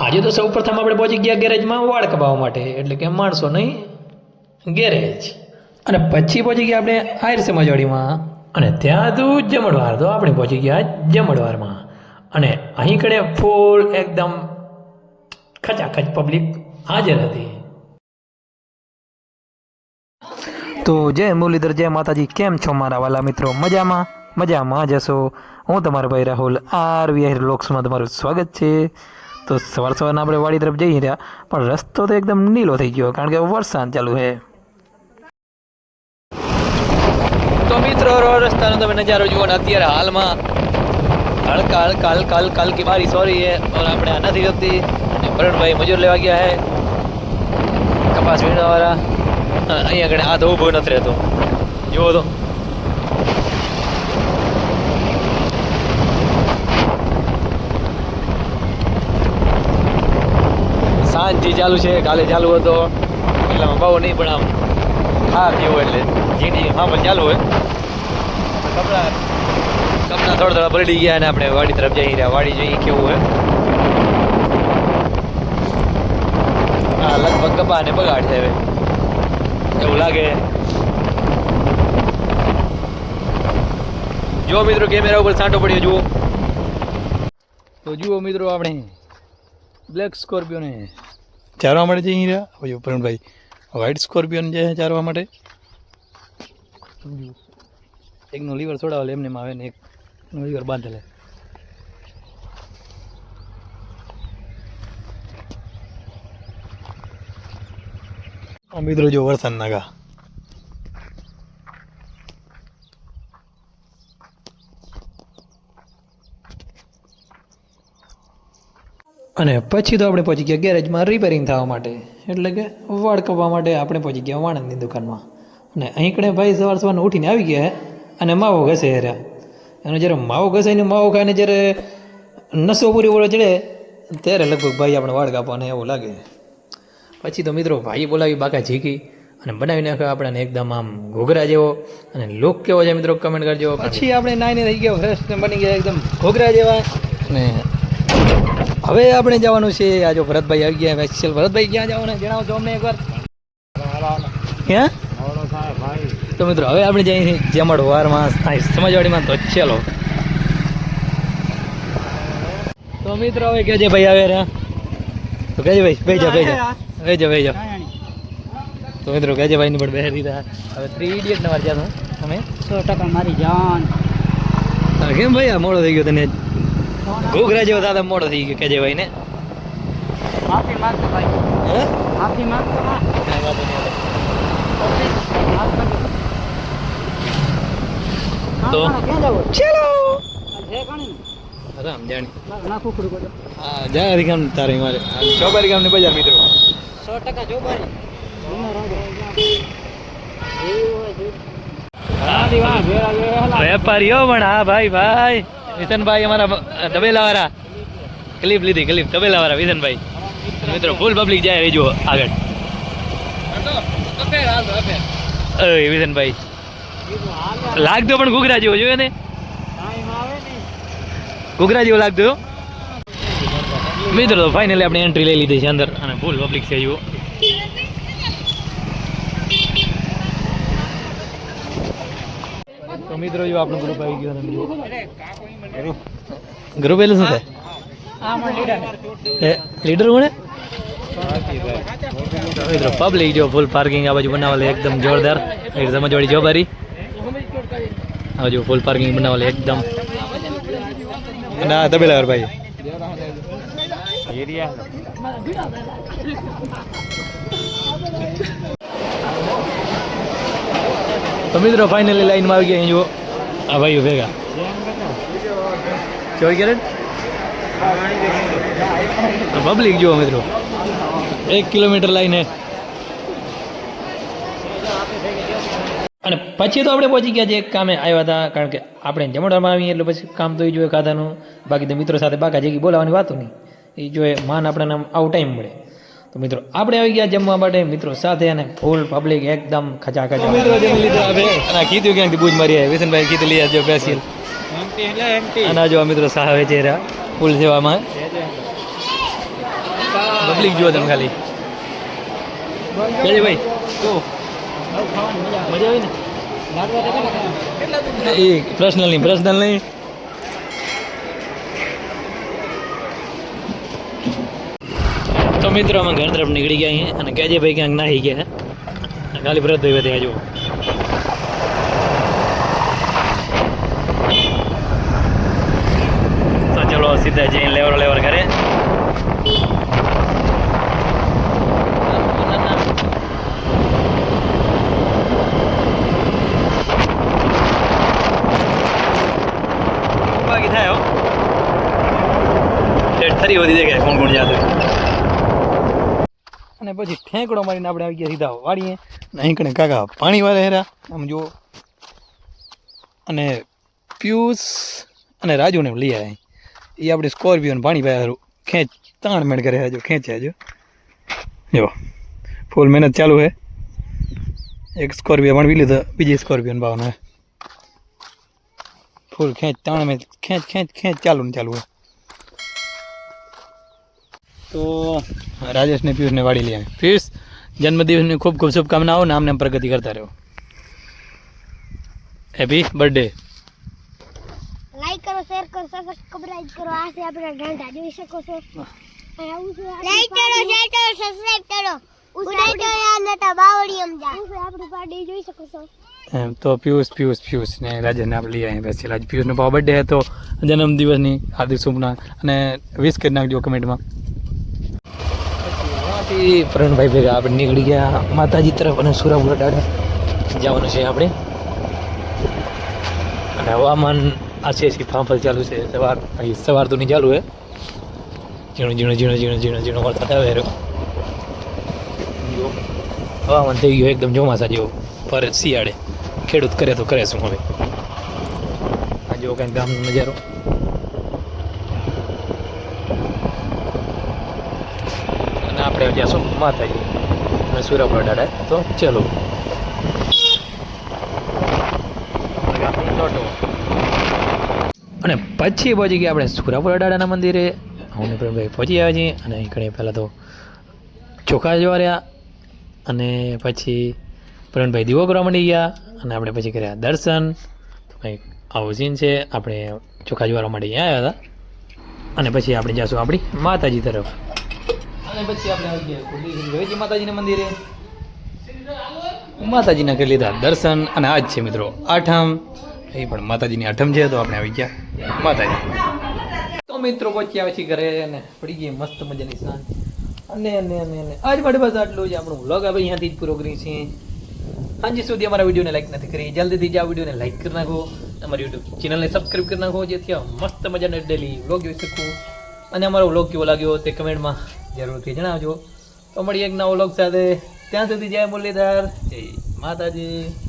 આજે તો સૌ પ્રથમ આપણે પહોંચી ગયા ગેરેજમાં વાળ કપાવવા માટે, એટલે કે માણસો નહીં ગેરેજ. અને પછી પહોંચી ગયા આપણે આયર સમાજવાડીમાં, અને ત્યાં હતું જમણવાર. તો આપણે પહોંચી ગયા જમણવારમાં, અને અહીં કડે ફૂલ એકદમ ખચાખચ પબ્લિક હાજર હતી. તો જય મુરલીધર, જય માતાજી. કેમ છો મારા વાલા મિત્રો? મજામાં જશો. હું તમારો ભાઈ રાહુલ RVR વ્લોગ્સમાં તમારું સ્વાગત છે. તો સવારના આપણે વાડી તરફ જઈ રહ્યા, પણ રસ્તો તો એકદમ નીલો થઈ ગયો, કારણ કે વરસાદ ચાલુ છે. તો મિત્રો રસ્તાનો તમે નજારો જુઓ ને, અત્યારે હાલમાં હલકા કી બારિશ હો રહી है, और આપણે આ નથી જતી. ભરણભાઈ મજૂર લેવા ગયા है કપાસ વીણવા વાળા. અહીંયા આગળ આ તો ઊભો નથી રહેતો, જુઓ તો. સાંજથી ચાલુ છે, કાલે ચાલુ હતો એટલામાં બહુ નહીં, પણ આમ ખાર જેવો એટલે જીણી હા પણ ચાલુ હોય. કપડા થોડા પલટી ગયા અને આપણે વાડી તરફ જઈ રહ્યા. વાડી જઈએ કેવું હોય. હા, લગભગ કપા ને બગાડ છે હવે એવું લાગે. જુઓ મિત્રો, કેમેરા ઉપર છાંટો પડ્યો જુઓ. તો જુઓ મિત્રો, આપણે બ્લેક સ્કોર્પિયોને ચારવા માટે જઈ રહ્યા. હવે પ્રવીણભાઈ વ્હાઇટ સ્કોર્પિયોને જે ચારવા માટે, એકનું લીવર છોડાવેલ એમને આવે ને એકનું લીવર બાંધેલે. મિત્રો જો વરસાદ નાગા. અને પછી તો આપણે પહોંચી ગયા ગેરેજમાં રિપેરિંગ થવા માટે, એટલે કે વાળ કપવા માટે આપણે પહોંચી ગયા વાણંદની દુકાનમાં. અને અહીં કણે ભાઈ સવારમાં ઉઠીને આવી ગયા અને માવો ઘસે રહ્યા. અને જ્યારે માવો ઘસાઈને માવો ખાઈને જ્યારે નસો પૂરી વળો ચડે ત્યારે લગભગ ભાઈ આપણે વાળ કાપવાને એવું લાગે. પછી તો મિત્રો ભાઈ બોલાવી બાકા ઝીકી અને બનાવી નાખ્યો આપણને એકદમ આમ ઘોઘરા જેવો. અને લુક કેવો છે મિત્રો કમેન્ટ કરજો. પછી આપણે નાઈને થઈ ગયા ફ્રેશ ને બની ગયા એકદમ ઘોઘરા જેવા. અને હવે આપણે જવાનું છે. આ જો ભરતભાઈ આવી ગયા. સ્પેશિયલ ભરતભાઈ ક્યાં જવાનું જણાવજો અમને એકવાર. ક્યાં? તો મિત્રો હવે આપણે જઈએ જમણવારમાં સમાજવાડીમાં. તો ચલો. તો મિત્રો હવે કહેજે ભાઈ આવે રહ્યા. તો કહેજે ભાઈ બેજા. તો મિત્રો કહેજે ભાઈની પણ બેસી દીધા. હવે 3 ઇડિયટને વાર જ્યાં અમે 100% મારી જાન. કેમ ભાઈ આ મોડો થઈ ગયો તને? ઘોઘરા જેવો દાદા મોડો થઈ ગયો કહેજે ભાઈ ને. માફી માંગતો ભાઈ. હે? માફી માંગતો. તો ચલો છે કણી રામ જાણી ના કુકડું બોલો. હા જારી ગામ તારે મારે ચોબારી ગામની બજાર મિત્રો 100% જોબારી. વેપારીઓ પણ હા ભાઈ વિશનભાઈ અમારા તબેલા વાળા ક્લિપ લીધી તબેલા વાળા વિશનભાઈ. મિત્રો ફૂલ પબ્લિક જાય રહી જુઓ આગળ. વિશનભાઈ લાગતો પણ ઘૂઘરા જેવો જોયો ને, ઘૂઘરા જેવો લાગતો મિત્રો. તો ફાઇનલી આપણે એન્ટ્રી લઈ લીધી છે અંદર, અને ફૂલ પબ્લિક છે જુઓ. તો મિત્રો જો આપણું ગ્રુપ આવી ગયું. ગ્રુપ એટલે શું થાય? લીડર કોને? મિત્રો પબ્લિક જો ફૂલ પાર્કિંગ આ બાજુ બનાવેલી એકદમ જોરદાર. સમજવાડી જોબારી આ જો ફૂલ પાર્કિંગ બનાવેલી એકદમ. ના તબેલા ભાઈ તો મિત્રો ફાઇનલી લાઈનમાં આવી ગયા. અહીં જુઓ આ ભાઈઓ ભેગા 24 કેરેટ પબ્લિક જુઓ મિત્રો. 1 કિલોમીટર લાઈને. અને પછી તો આપણે પહોંચી ગયા જે કામે આવ્યા હતા, કારણ કે આપણે જમણવારમાં આવીએ એટલે પછી કામ તો એ જોઈએ ખાધાનું. બાકી તો મિત્રો સાથે બાકા જેકી બોલાવવાની વાતો નહીં, એ જોઈએ માન આપણને આવું ટાઈમ મળે. તો મિત્રો આપણે આવી ગયા જમવા માટે મિત્રો સાથે, અને ફૂલ પબ્લિક એકદમ ખચાખચા. મિત્રો જમી લીધું હવે અને કીધું ક્યાંકથી બૂજ મારી આવે. વિશનભાઈ કીધું લઈ આવજો બેસી. અને જો મિત્રો સાહ વેચે રહ્યા ફૂલ સેવામાં. પબ્લિક જુઓ તમે ખાલી કેજે ભાઈ તો હવે ખાવાની મજા આવે મજા આવી ને લાડવા તો કેટલા ખાવા? એ પર્સનલ નહીં તો મિત્રો અમે ઘર તરફ નીકળી ગયા અહીં અને કેજે ભાઈ ક્યાંક નાહી ગયા ખાલી ભરત ભાઈ ત્યાં જુઓ તો ચલો સીધા જઈને લેવર કરે બાકી થાય હો થરી વધી જાય કોણ કોણ જાતું અને પછી ઠેંકડો મારીને આપણે આવી ગયા સીધા વાળીએ ને અહીં કણે કાકા પાણી વાળા હેરા આમ જુઓ અને પિયુષ અને રાજુને લઈ આવ્યા એ આપણે સ્કોર્પિયોને પાણી પાયા હારું ખેંચ તાણ મેળ કરે હજુ ખેંચે હજુ જો ફૂલ મહેનત ચાલુ છે એક સ્કોર્પિયો પણ પી લીધો બીજી સ્કોર્પિયોને ભાવનો ફૂલ ખેંચ તાણ મેં ખેંચ ચાલુ ને ચાલુ હોય તો રાજેશને પિયુષને વાળી લઈએ પિયુષ જન્મદિવસની ખૂબ ખૂબ શુભકામનાઓ ને આમને પ્રગતિ કરતા રહો હેપી બર્થડે લાઈક કરો શેર કરો સબસ્ક્રાઇબ કરો આ છે આપણા ઢાંઢા જોઈ શકો છો લાઈક કરો શેર કરો સબસ્ક્રાઇબ કરો ઉડાઈ તો યાર નતા બાવળી સમજા આપણી પાર્ટી જોઈ શકો છો એમ તો પિયુષ ને રાજેશને આપણે લઈ આવ્યા પછી આજ પિયુષનો બર્થડે હતો જન્મદિવસની હાર્દિક શુભના અને વિશ કરી નાખજો કમેન્ટમાં પ્રવીણભાઈ ભેગા આપણે નીકળી ગયા માતાજી તરફ અને સુરાપુરા દાડે જવાનું છે આપણે અને હવામાન આશે ફાંફલ ચાલુ છે સવાર તો નહીં ચાલુ છે ઝીણો વરસાદ આવે રહ્યો હવામાન થઈ ગયું એકદમ ચોમાસા જેવો પર શિયાળે ખેડૂત કરે તો કરે શું હવે આ જેવો કંઈક ગામનો નજારો આપણે જઈશું માતાજી અને સુરાપુરા દાડા તો ચલો અને પછી પહોંચી ગયા આપણે સુરાપુરા દાડાના મંદિરે હું પ્રવીણભાઈ પહોંચી આવ્યા છીએ અને અહીં ઘણી પહેલાં તો ચોખા જોવા રહ્યા અને પછી પ્રવીણભાઈ દીવો કરવા માંડી ગયા અને આપણે પછી કર્યા દર્શન તો કંઈક આવું સીન છે આપણે ચોખા જોવા માટે અહીંયા આવ્યા હતા અને પછી આપણે જઈશું આપણી માતાજી તરફ અને પછી આપણે આવી ગયા કુંડી માતાજીના મંદિરે માતાજીના કરી લીધા દર્શન અને આજ છે મિત્રો આઠમ એ પણ માતાજીની આઠમ છે તો આપણે આવી ગયા માતાજી તો મિત્રો પછી આવે છે ઘરે અને પડી ગઈ મસ્ત મજાની સાંજ અને આજ માટે બસ આટલું જ આપણું વ્લોગ આપણે અહીંયાથી જ પૂરો કરીએ છીએ હાજી સુધી અમારા વિડીયોને લાઈક નથી કરી જલ્દીથી જ આ વિડીયોને લાઈક કરી નાખો અમારી યુટ્યુબ ચેનલને સબસ્ક્રાઈબ કરી નાખો જેથી આ મસ્ત મજાનો ડેલી વ્લોગ જોઈ શકું અને અમારો વ્લોગ કેવો લાગ્યો તે કમેન્ટમાં જરૂરથી જણાવજો તો મળીએ એક નવો વ્લોગ સાથે ત્યાં સુધી જય મુરલીધર જય માતાજી.